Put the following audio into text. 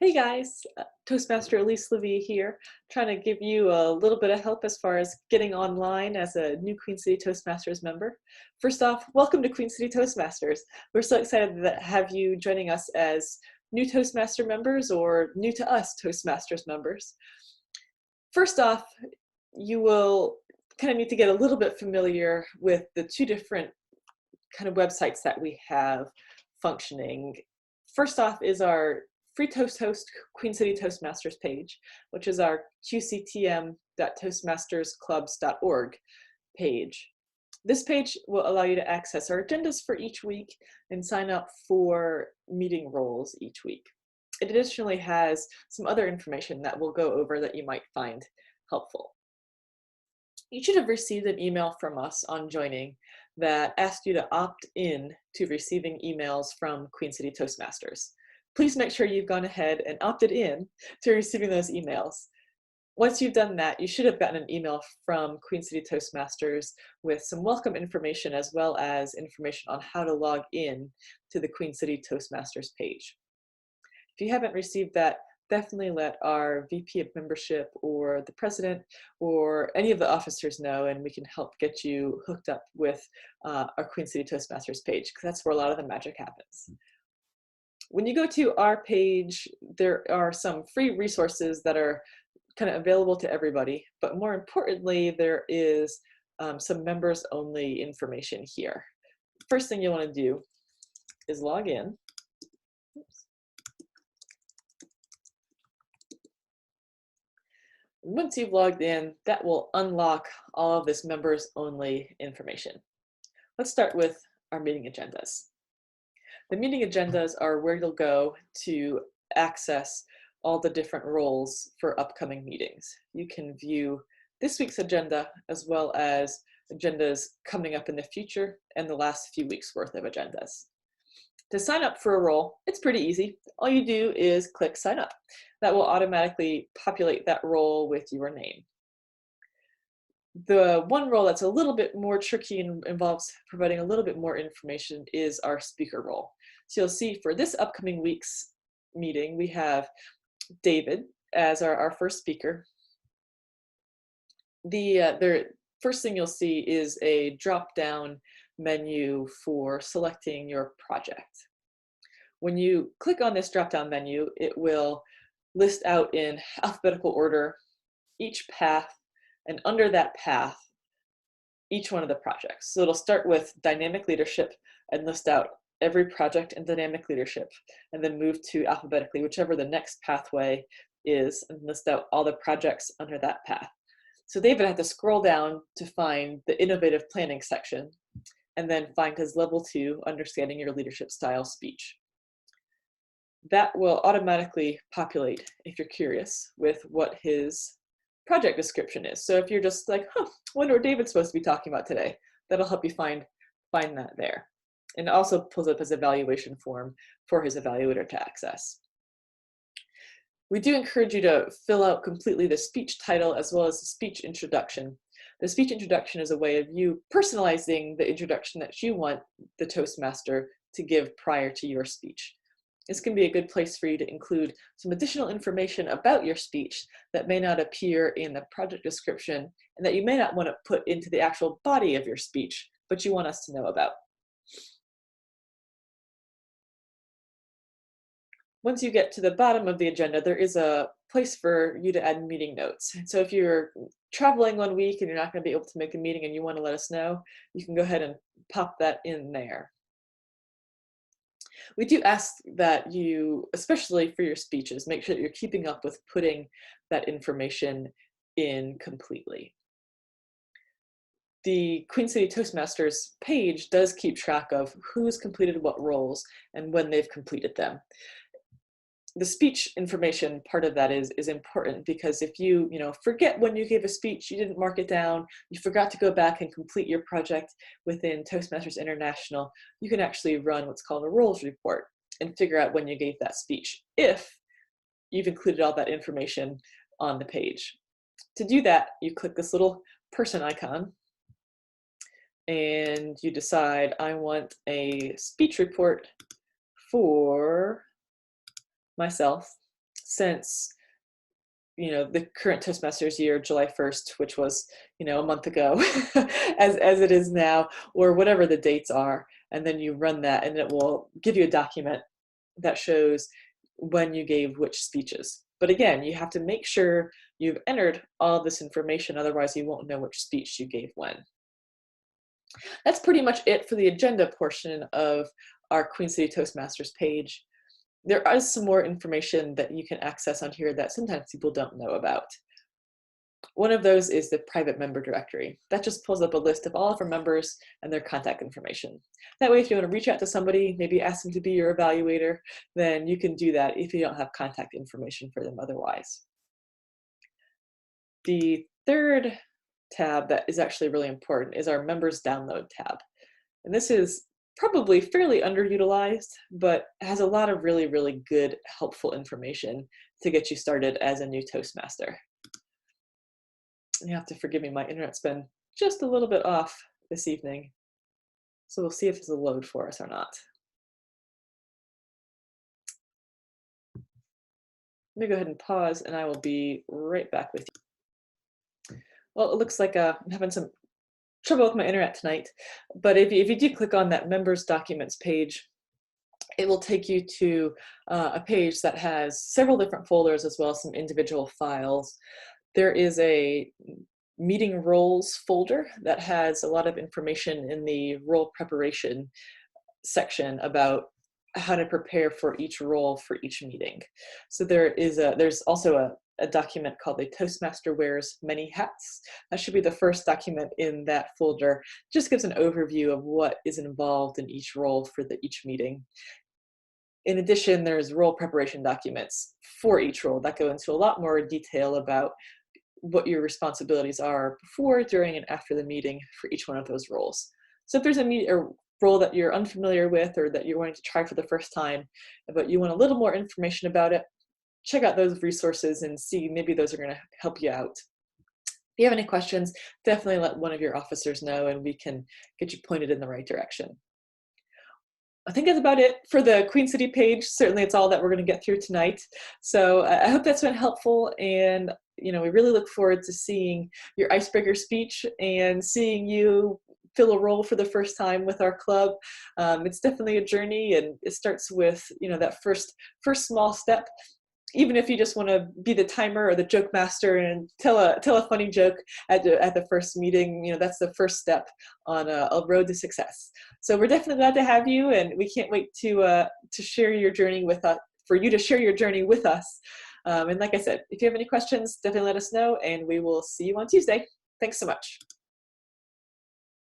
Hey guys, Toastmaster Elise Lavie here, trying to give you a little bit of help as far as getting online as a new Queen City Toastmasters member. First off, welcome to Queen City Toastmasters. We're so excited to have you joining us as new Toastmaster members or new to us Toastmasters members. First off, you will kind of need to get a little bit familiar with the two different kind of websites that we have functioning. First off is our free Toast Host Queen City Toastmasters page, which is our qctm.toastmastersclubs.org page. This page will allow you to access our agendas for each week and sign up for meeting roles each week. It additionally has some other information that we'll go over that you might find helpful. You should have received an email from us on joining that asked you to opt in to receiving emails from Queen City Toastmasters. Please make sure you've gone ahead and opted in to receiving those emails. Once you've done that, you should have gotten an email from Queen City Toastmasters with some welcome information as well as information on how to log in to the Queen City Toastmasters page. If you haven't received that, definitely let our VP of membership or the president or any of the officers know, and we can help get you hooked up with our Queen City Toastmasters page, because that's where a lot of the magic happens. When you go to our page, there are some free resources that are kind of available to everybody, but more importantly, there is some members only information here. First thing you want to do is log in. Oops. Once you've logged in, that will unlock all of this members only information. Let's start with our meeting agendas. The meeting agendas are where you'll go to access all the different roles for upcoming meetings. You can view this week's agenda as well as agendas coming up in the future and the last few weeks worth of agendas. To sign up for a role, it's pretty easy. All you do is click sign up. That will automatically populate that role with your name. The one role that's a little bit more tricky and involves providing a little bit more information is our speaker role. So you'll see for this upcoming week's meeting, we have David as our first speaker. The first thing you'll see is a drop-down menu for selecting your project. When you click on this drop-down menu, it will list out in alphabetical order each path, and under that path, each one of the projects. So it'll start with dynamic leadership and list out every project in dynamic leadership, and then move to alphabetically, whichever the next pathway is, and list out all the projects under that path. So David had to scroll down to find the innovative planning section, and then find his level 2, understanding your leadership style speech. That will automatically populate, if you're curious, with what his project description is. So if you're just like, I wonder what David's supposed to be talking about today, that'll help you find that there. And it also pulls up his evaluation form for his evaluator to access. We do encourage you to fill out completely the speech title as well as the speech introduction. The speech introduction is a way of you personalizing the introduction that you want the Toastmaster to give prior to your speech. This can be a good place for you to include some additional information about your speech that may not appear in the project description and that you may not want to put into the actual body of your speech, but you want us to know about. Once you get to the bottom of the agenda, there is a place for you to add meeting notes. So if you're traveling one week and you're not going to be able to make a meeting and you want to let us know, you can go ahead and pop that in there. We do ask that you, especially for your speeches, make sure that you're keeping up with putting that information in completely. The Queen City Toastmasters page does keep track of who's completed what roles and when they've completed them. The speech information part of that is important, because if you forget when you gave a speech, you didn't mark it down, you forgot to go back and complete your project within Toastmasters International, you can actually run what's called a roles report and figure out when you gave that speech if you've included all that information on the page. To do that, you click this little person icon and you decide, I want a speech report for myself, since the current Toastmasters year, July 1st, which was, a month ago, as it is now, or whatever the dates are. And then you run that and it will give you a document that shows when you gave which speeches. But again, you have to make sure you've entered all this information, otherwise you won't know which speech you gave when. That's pretty much it for the agenda portion of our Queen City Toastmasters page. There is some more information that you can access on here that sometimes people don't know about. One of those is the private member directory. That just pulls up a list of all of our members and their contact information. That way, if you want to reach out to somebody, maybe ask them to be your evaluator, then you can do that if you don't have contact information for them otherwise. The third tab that is actually really important is our members download tab. And this is probably fairly underutilized, but has a lot of really, really good, helpful information to get you started as a new Toastmaster. You have to forgive me, my internet's been just a little bit off this evening. So we'll see if this will load for us or not. Let me go ahead and pause and I will be right back with you. Well, it looks like I'm having some trouble with my internet tonight, but if you do click on that members documents page, it will take you to a page that has several different folders as well as some individual files. There is a meeting roles folder that has a lot of information in the role preparation section about how to prepare for each role for each meeting. So there's also a document called the Toastmaster Wears Many Hats. That should be the first document in that folder. Just gives an overview of what is involved in each role for each meeting. In addition, there's role preparation documents for each role that go into a lot more detail about what your responsibilities are before, during, and after the meeting for each one of those roles. So if there's a role that you're unfamiliar with or that you're wanting to try for the first time, but you want a little more information about it, check out those resources and see maybe those are going to help you out. If you have any questions, definitely let one of your officers know and we can get you pointed in the right direction. I think that's about it for the Queen City page. Certainly it's all that we're going to get through tonight. So I hope that's been helpful, and we really look forward to seeing your icebreaker speech and seeing you fill a role for the first time with our club. It's definitely a journey, and it starts with that first small step. Even if you just want to be the timer or the joke master and tell a funny joke at the first meeting, that's the first step on a road to success. So we're definitely glad to have you, and we can't wait to share your journey with us, for you to share your journey with us. And like I said, if you have any questions, definitely let us know, and we will see you on Tuesday. Thanks so much.